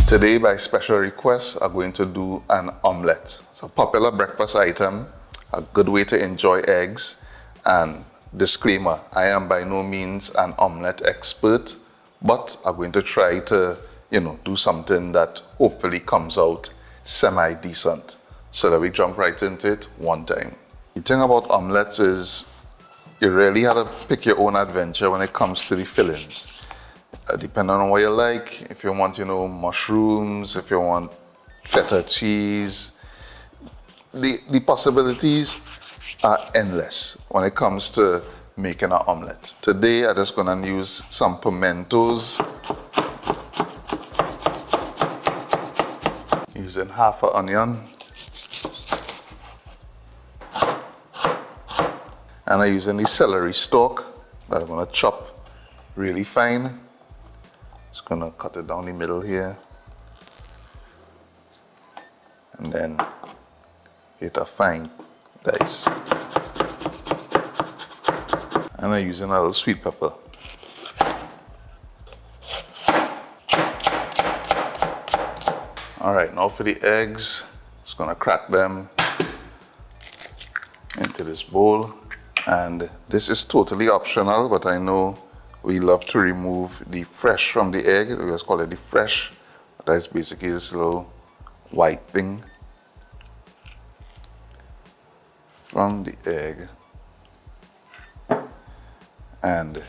Today, by special request, I'm going to do an omelette. It's a popular breakfast item, a good way to enjoy eggs. And disclaimer, I am by no means an omelette expert, but I'm going to try to, do something that hopefully comes out semi-decent. So that we jump right into it one time. The thing about omelettes is you really have to pick your own adventure when it comes to the fillings. Depending on what you like, if you want, mushrooms, if you want feta cheese, the possibilities are endless when it comes to making an omelette. Today, I'm just gonna use some pimentos, using half an onion, and I'm using the celery stalk that I'm gonna chop really fine. Just gonna cut it down the middle here, and then get a fine dice. And I'm using a little sweet pepper. All right, now for the eggs, just gonna crack them into this bowl. And this is totally optional, but I know we love to remove the fresh from the egg. We just call it the fresh. That's basically this little white thing from the egg. And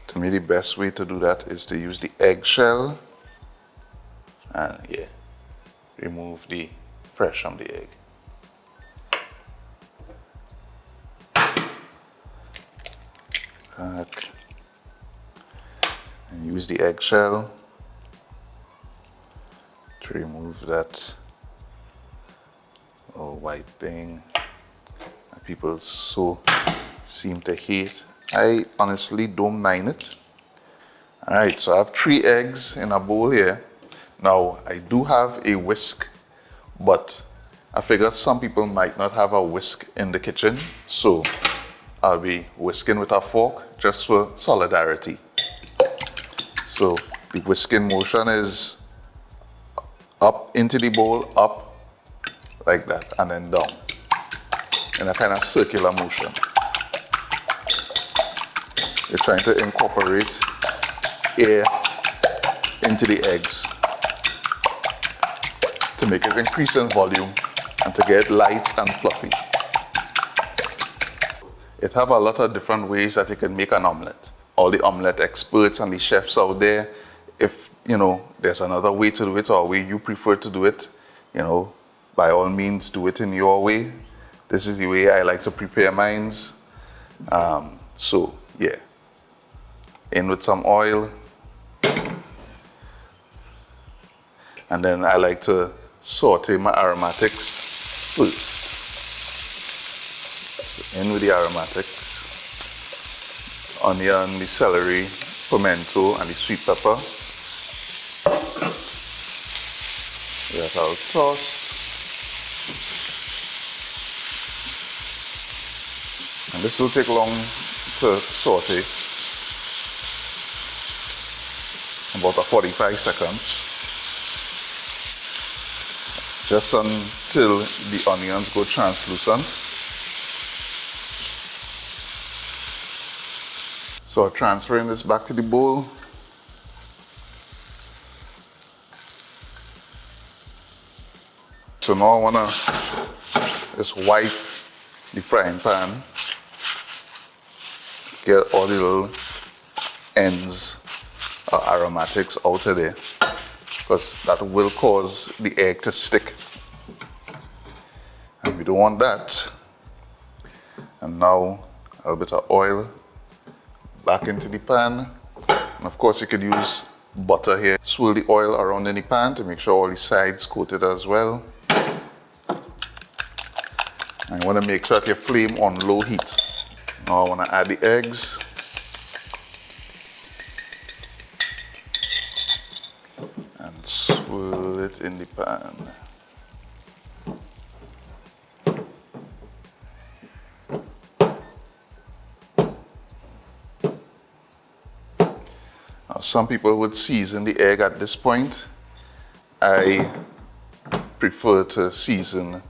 to me, the best way to do that is to use the eggshell and remove the fresh from the egg. Crack. And use the eggshell to remove that white thing that people so seem to hate. I honestly don't mind it. Alright, so I have 3 eggs in a bowl here. Now, I do have a whisk, but I figure some people might not have a whisk in the kitchen, so I'll be whisking with a fork just for solidarity. So the whisking motion is up into the bowl, up like that, and then down in a kind of circular motion. You're trying to incorporate air into the eggs to make it increase in volume and to get light and fluffy. It have a lot of different ways that you can make an omelette. All the omelette experts and the chefs out there, if there's another way to do it or a way you prefer to do it, by all means do it in your way. This is the way I like to prepare mine. So yeah, in with some oil, and then I like to saute my aromatics first. In with the aromatics. Onion, the celery, pimento, and the sweet pepper. Let out toss. And this will take long to saute. About 45 seconds. Just until the onions go translucent. So transferring this back to the bowl. So now I want to just wipe the frying pan. Get all the little ends of aromatics out of there, because that will cause the egg to stick. And we don't want that. And now a little bit of oil back into the pan, and of course you could use butter here. Swirl the oil around in the pan to make sure all the sides coated as well. And you want to make sure that your flame on low heat. Now I want to add the eggs. And swirl it in the pan. Some people would season the egg at this point. I prefer to season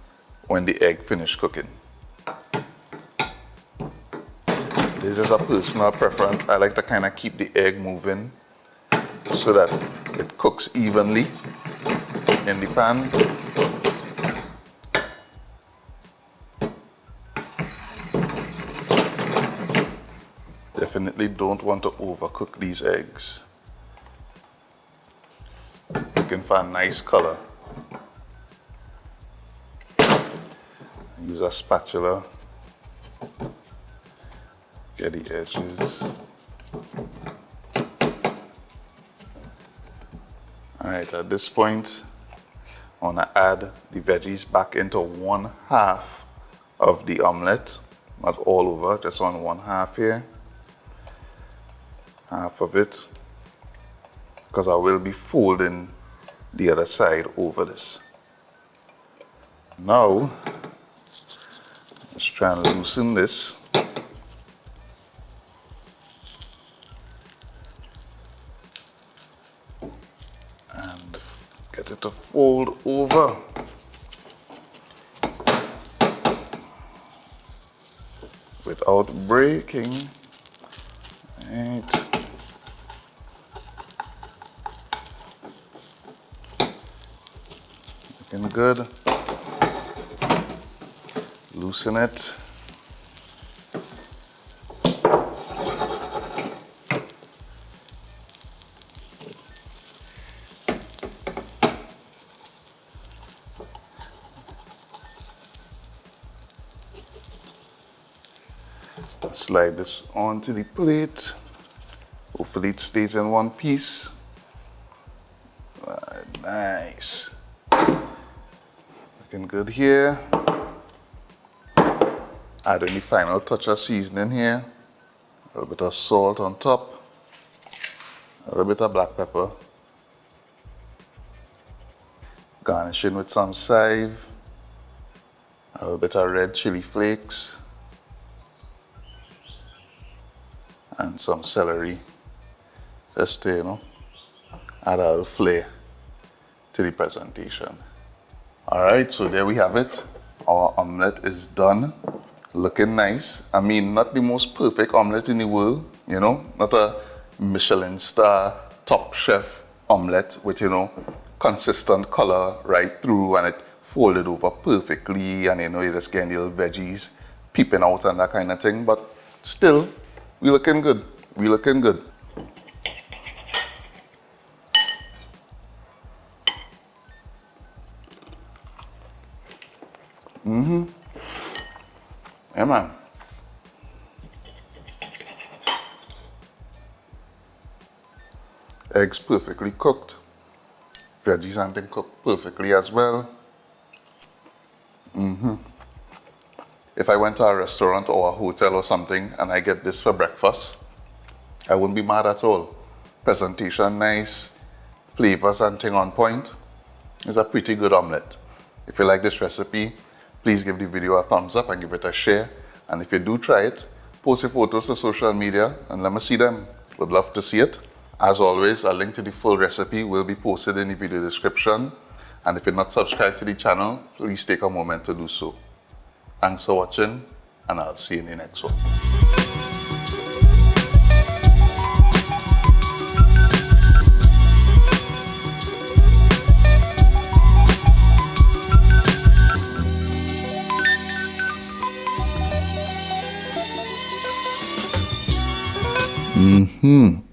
when the egg finished cooking. This is a personal preference. I like to kind of keep the egg moving so that it cooks evenly in the pan. Definitely don't want to overcook these eggs. Looking for a nice color. Use a spatula. Get the edges. Alright, at this point, I want to add the veggies back into 1/2 of the omelette. Not all over, just on 1/2 here. Half of it. Because I will be folding the other side over this. Now, let's try and loosen this. And get it to fold over. Without breaking. Right. Looking good. Loosen it. Slide this onto the plate. Hopefully it stays in one piece. Right, nice. Looking good here. Adding the final touch of seasoning here. A little bit of salt on top. A little bit of black pepper. Garnishing with some chive. A little bit of red chili flakes. And some celery. Just to, you know, add a little flair to the presentation. Alright, so there we have it. Our omelette is done. Looking nice. I mean, not the most perfect omelette in the world, you know, not a Michelin star top chef omelette with, you know, consistent color right through and it folded over perfectly and, you know, you're just getting the little veggies peeping out and that kind of thing. But still, we looking good. We looking good. Yeah, man. Eggs perfectly cooked. Veggies and things cooked perfectly as well. If I went to a restaurant or a hotel or something and I get this for breakfast, I wouldn't be mad at all. Presentation nice, flavors and thing on point. It's a pretty good omelette. If you like this recipe, please give the video a thumbs up and give it a share. And if you do try it, post your photos to social media and let me see them. Would love to see it. As always, a link to the full recipe will be posted in the video description. And if you're not subscribed to the channel, please take a moment to do so. Thanks for watching, and I'll see you in the next one. Mm-hmm.